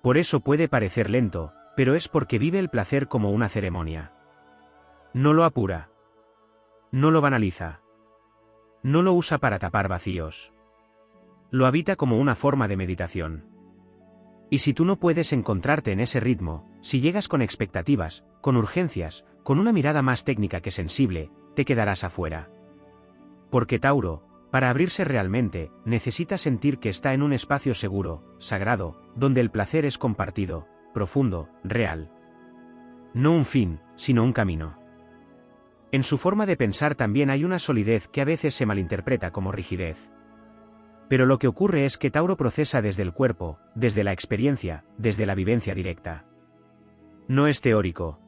Por eso puede parecer lento, pero es porque vive el placer como una ceremonia. No lo apura. No lo banaliza. No lo usa para tapar vacíos. Lo habita como una forma de meditación. Y si tú no puedes encontrarte en ese ritmo, si llegas con expectativas, con urgencias, con una mirada más técnica que sensible, te quedarás afuera. Porque Tauro, para abrirse realmente, necesita sentir que está en un espacio seguro, sagrado, donde el placer es compartido, profundo, real. No un fin, sino un camino. En su forma de pensar también hay una solidez que a veces se malinterpreta como rigidez. Pero lo que ocurre es que Tauro procesa desde el cuerpo, desde la experiencia, desde la vivencia directa. No es teórico.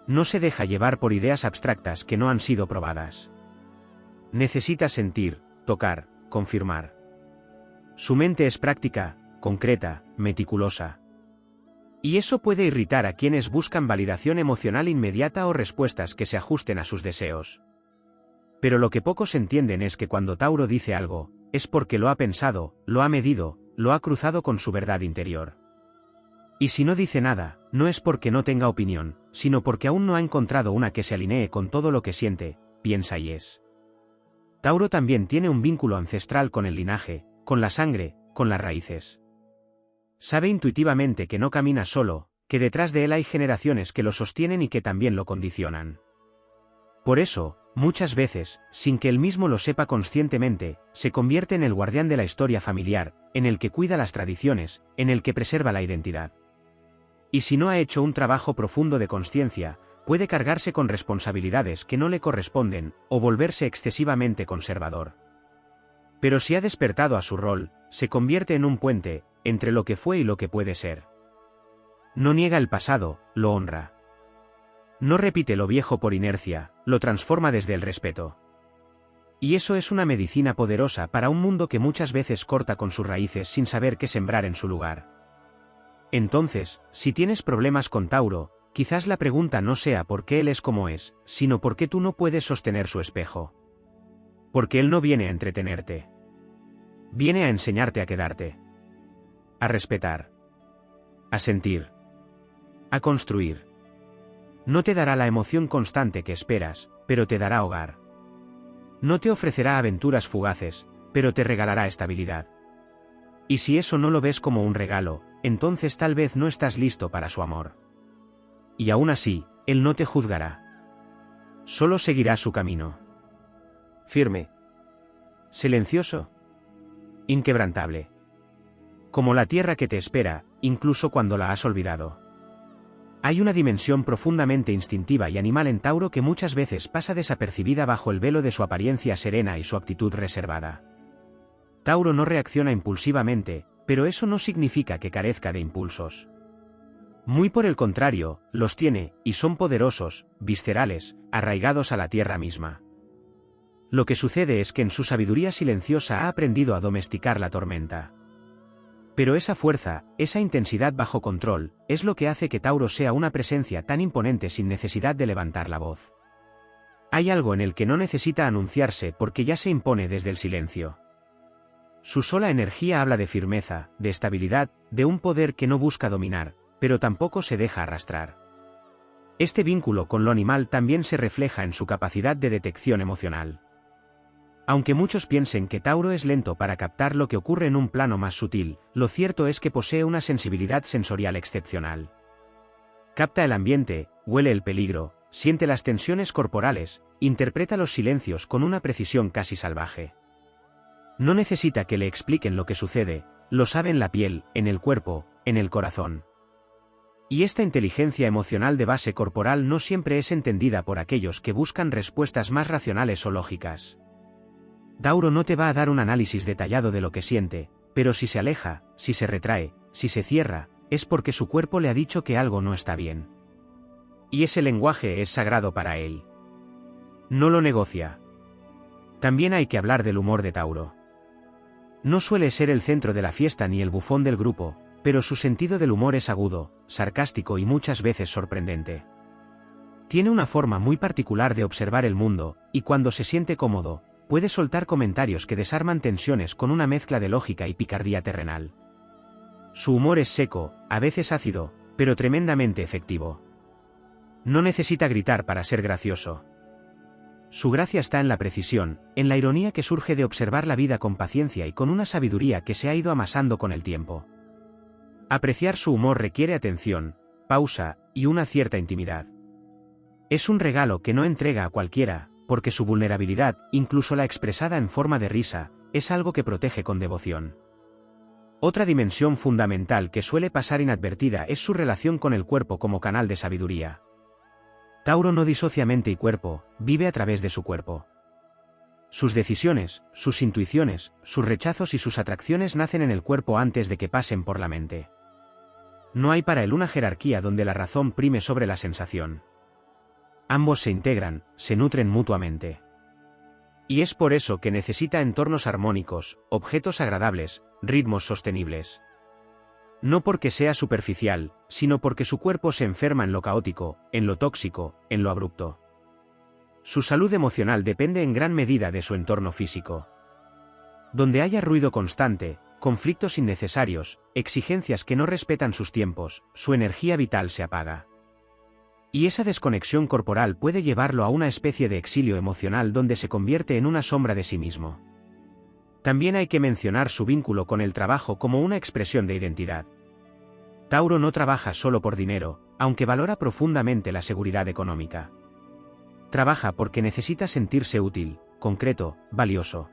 No se deja llevar por ideas abstractas que no han sido probadas. Necesita sentir, tocar, confirmar. Su mente es práctica, concreta, meticulosa. Y eso puede irritar a quienes buscan validación emocional inmediata o respuestas que se ajusten a sus deseos. Pero lo que pocos entienden es que cuando Tauro dice algo, es porque lo ha pensado, lo ha medido, lo ha cruzado con su verdad interior. Y si no dice nada, no es porque no tenga opinión, sino porque aún no ha encontrado una que se alinee con todo lo que siente, piensa y es. Tauro también tiene un vínculo ancestral con el linaje, con la sangre, con las raíces. Sabe intuitivamente que no camina solo, que detrás de él hay generaciones que lo sostienen y que también lo condicionan. Por eso, muchas veces, sin que él mismo lo sepa conscientemente, se convierte en el guardián de la historia familiar, en el que cuida las tradiciones, en el que preserva la identidad. Y si no ha hecho un trabajo profundo de consciencia, puede cargarse con responsabilidades que no le corresponden, o volverse excesivamente conservador. Pero si ha despertado a su rol, se convierte en un puente, entre lo que fue y lo que puede ser. No niega el pasado, lo honra. No repite lo viejo por inercia, lo transforma desde el respeto. Y eso es una medicina poderosa para un mundo que muchas veces corta con sus raíces sin saber qué sembrar en su lugar. Entonces, si tienes problemas con Tauro, quizás la pregunta no sea por qué él es como es, sino por qué tú no puedes sostener su espejo. Porque él no viene a entretenerte. Viene a enseñarte a quedarte. A respetar. A sentir. A construir. No te dará la emoción constante que esperas, pero te dará hogar. No te ofrecerá aventuras fugaces, pero te regalará estabilidad. Y si eso no lo ves como un regalo, entonces tal vez no estás listo para su amor. Y aún así, él no te juzgará. Solo seguirá su camino. Firme. Silencioso. Inquebrantable. Como la tierra que te espera, incluso cuando la has olvidado. Hay una dimensión profundamente instintiva y animal en Tauro que muchas veces pasa desapercibida bajo el velo de su apariencia serena y su actitud reservada. Tauro no reacciona impulsivamente, pero eso no significa que carezca de impulsos. Muy por el contrario, los tiene, y son poderosos, viscerales, arraigados a la tierra misma. Lo que sucede es que en su sabiduría silenciosa ha aprendido a domesticar la tormenta. Pero esa fuerza, esa intensidad bajo control, es lo que hace que Tauro sea una presencia tan imponente sin necesidad de levantar la voz. Hay algo en el que no necesita anunciarse porque ya se impone desde el silencio. Su sola energía habla de firmeza, de estabilidad, de un poder que no busca dominar, pero tampoco se deja arrastrar. Este vínculo con lo animal también se refleja en su capacidad de detección emocional. Aunque muchos piensen que Tauro es lento para captar lo que ocurre en un plano más sutil, lo cierto es que posee una sensibilidad sensorial excepcional. Capta el ambiente, huele el peligro, siente las tensiones corporales, interpreta los silencios con una precisión casi salvaje. No necesita que le expliquen lo que sucede, lo sabe en la piel, en el cuerpo, en el corazón. Y esta inteligencia emocional de base corporal no siempre es entendida por aquellos que buscan respuestas más racionales o lógicas. Tauro no te va a dar un análisis detallado de lo que siente, pero si se aleja, si se retrae, si se cierra, es porque su cuerpo le ha dicho que algo no está bien. Y ese lenguaje es sagrado para él. No lo negocia. También hay que hablar del humor de Tauro. No suele ser el centro de la fiesta ni el bufón del grupo, pero su sentido del humor es agudo, sarcástico y muchas veces sorprendente. Tiene una forma muy particular de observar el mundo, y cuando se siente cómodo, puede soltar comentarios que desarman tensiones con una mezcla de lógica y picardía terrenal. Su humor es seco, a veces ácido, pero tremendamente efectivo. No necesita gritar para ser gracioso. Su gracia está en la precisión, en la ironía que surge de observar la vida con paciencia y con una sabiduría que se ha ido amasando con el tiempo. Apreciar su humor requiere atención, pausa y una cierta intimidad. Es un regalo que no entrega a cualquiera, porque su vulnerabilidad, incluso la expresada en forma de risa, es algo que protege con devoción. Otra dimensión fundamental que suele pasar inadvertida es su relación con el cuerpo como canal de sabiduría. Tauro no disocia mente y cuerpo, vive a través de su cuerpo. Sus decisiones, sus intuiciones, sus rechazos y sus atracciones nacen en el cuerpo antes de que pasen por la mente. No hay para él una jerarquía donde la razón prime sobre la sensación. Ambos se integran, se nutren mutuamente. Y es por eso que necesita entornos armónicos, objetos agradables, ritmos sostenibles. No porque sea superficial, sino porque su cuerpo se enferma en lo caótico, en lo tóxico, en lo abrupto. Su salud emocional depende en gran medida de su entorno físico. Donde haya ruido constante, conflictos innecesarios, exigencias que no respetan sus tiempos, su energía vital se apaga. Y esa desconexión corporal puede llevarlo a una especie de exilio emocional donde se convierte en una sombra de sí mismo. También hay que mencionar su vínculo con el trabajo como una expresión de identidad. Tauro no trabaja solo por dinero, aunque valora profundamente la seguridad económica. Trabaja porque necesita sentirse útil, concreto, valioso.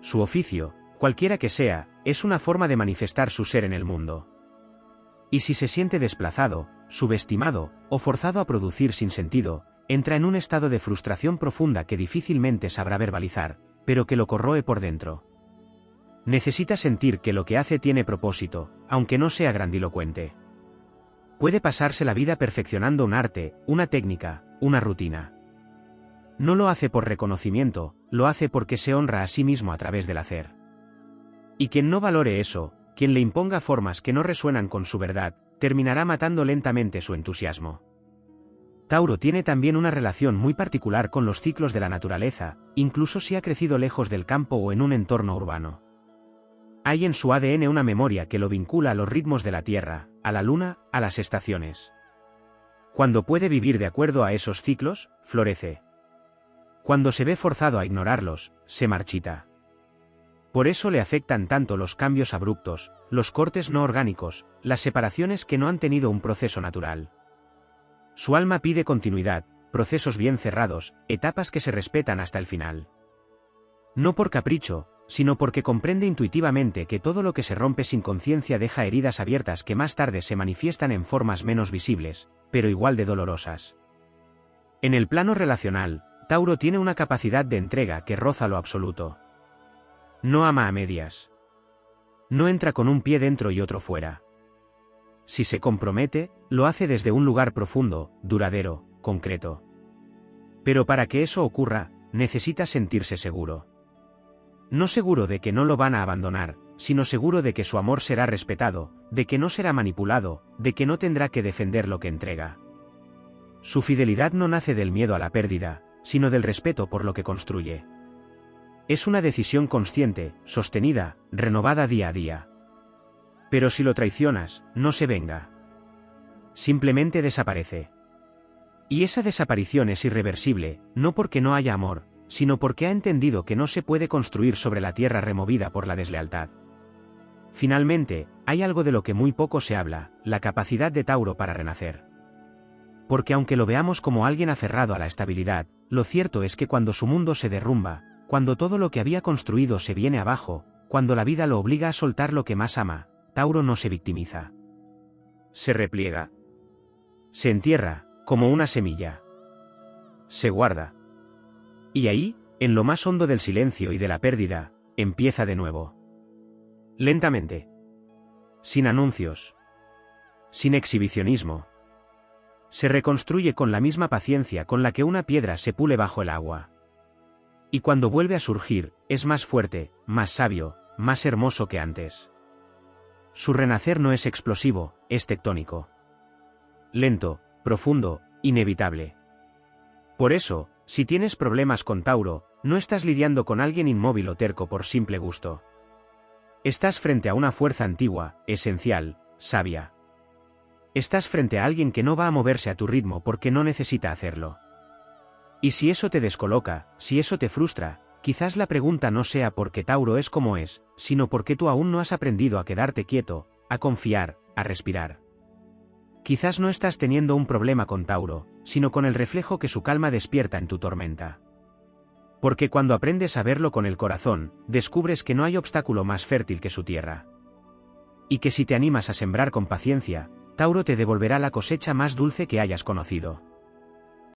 Su oficio, cualquiera que sea, es una forma de manifestar su ser en el mundo. Y si se siente desplazado, subestimado, o forzado a producir sin sentido, entra en un estado de frustración profunda que difícilmente sabrá verbalizar, pero que lo corroe por dentro. Necesita sentir que lo que hace tiene propósito, aunque no sea grandilocuente. Puede pasarse la vida perfeccionando un arte, una técnica, una rutina. No lo hace por reconocimiento, lo hace porque se honra a sí mismo a través del hacer. Y quien no valore eso, quien le imponga formas que no resuenan con su verdad, terminará matando lentamente su entusiasmo. Tauro tiene también una relación muy particular con los ciclos de la naturaleza, incluso si ha crecido lejos del campo o en un entorno urbano. Hay en su ADN una memoria que lo vincula a los ritmos de la Tierra, a la Luna, a las estaciones. Cuando puede vivir de acuerdo a esos ciclos, florece. Cuando se ve forzado a ignorarlos, se marchita. Por eso le afectan tanto los cambios abruptos, los cortes no orgánicos, las separaciones que no han tenido un proceso natural. Su alma pide continuidad, procesos bien cerrados, etapas que se respetan hasta el final. No por capricho, sino porque comprende intuitivamente que todo lo que se rompe sin conciencia deja heridas abiertas que más tarde se manifiestan en formas menos visibles, pero igual de dolorosas. En el plano relacional, Tauro tiene una capacidad de entrega que roza lo absoluto. No ama a medias. No entra con un pie dentro y otro fuera. Si se compromete, lo hace desde un lugar profundo, duradero, concreto. Pero para que eso ocurra, necesita sentirse seguro. No seguro de que no lo van a abandonar, sino seguro de que su amor será respetado, de que no será manipulado, de que no tendrá que defender lo que entrega. Su fidelidad no nace del miedo a la pérdida, sino del respeto por lo que construye. Es una decisión consciente, sostenida, renovada día a día. Pero si lo traicionas, no se venga. Simplemente desaparece. Y esa desaparición es irreversible, no porque no haya amor, sino porque ha entendido que no se puede construir sobre la tierra removida por la deslealtad. Finalmente, hay algo de lo que muy poco se habla, la capacidad de Tauro para renacer. Porque aunque lo veamos como alguien aferrado a la estabilidad, lo cierto es que cuando su mundo se derrumba, cuando todo lo que había construido se viene abajo, cuando la vida lo obliga a soltar lo que más ama, Tauro no se victimiza. Se repliega. Se entierra, como una semilla. Se guarda. Y ahí, en lo más hondo del silencio y de la pérdida, empieza de nuevo. Lentamente. Sin anuncios. Sin exhibicionismo. Se reconstruye con la misma paciencia con la que una piedra se pule bajo el agua. Y cuando vuelve a surgir, es más fuerte, más sabio, más hermoso que antes. Su renacer no es explosivo, es tectónico. Lento, profundo, inevitable. Por eso, si tienes problemas con Tauro, no estás lidiando con alguien inmóvil o terco por simple gusto. Estás frente a una fuerza antigua, esencial, sabia. Estás frente a alguien que no va a moverse a tu ritmo porque no necesita hacerlo. Y si eso te descoloca, si eso te frustra, quizás la pregunta no sea por qué Tauro es como es, sino porque tú aún no has aprendido a quedarte quieto, a confiar, a respirar. Quizás no estás teniendo un problema con Tauro, sino con el reflejo que su calma despierta en tu tormenta. Porque cuando aprendes a verlo con el corazón, descubres que no hay obstáculo más fértil que su tierra. Y que si te animas a sembrar con paciencia, Tauro te devolverá la cosecha más dulce que hayas conocido.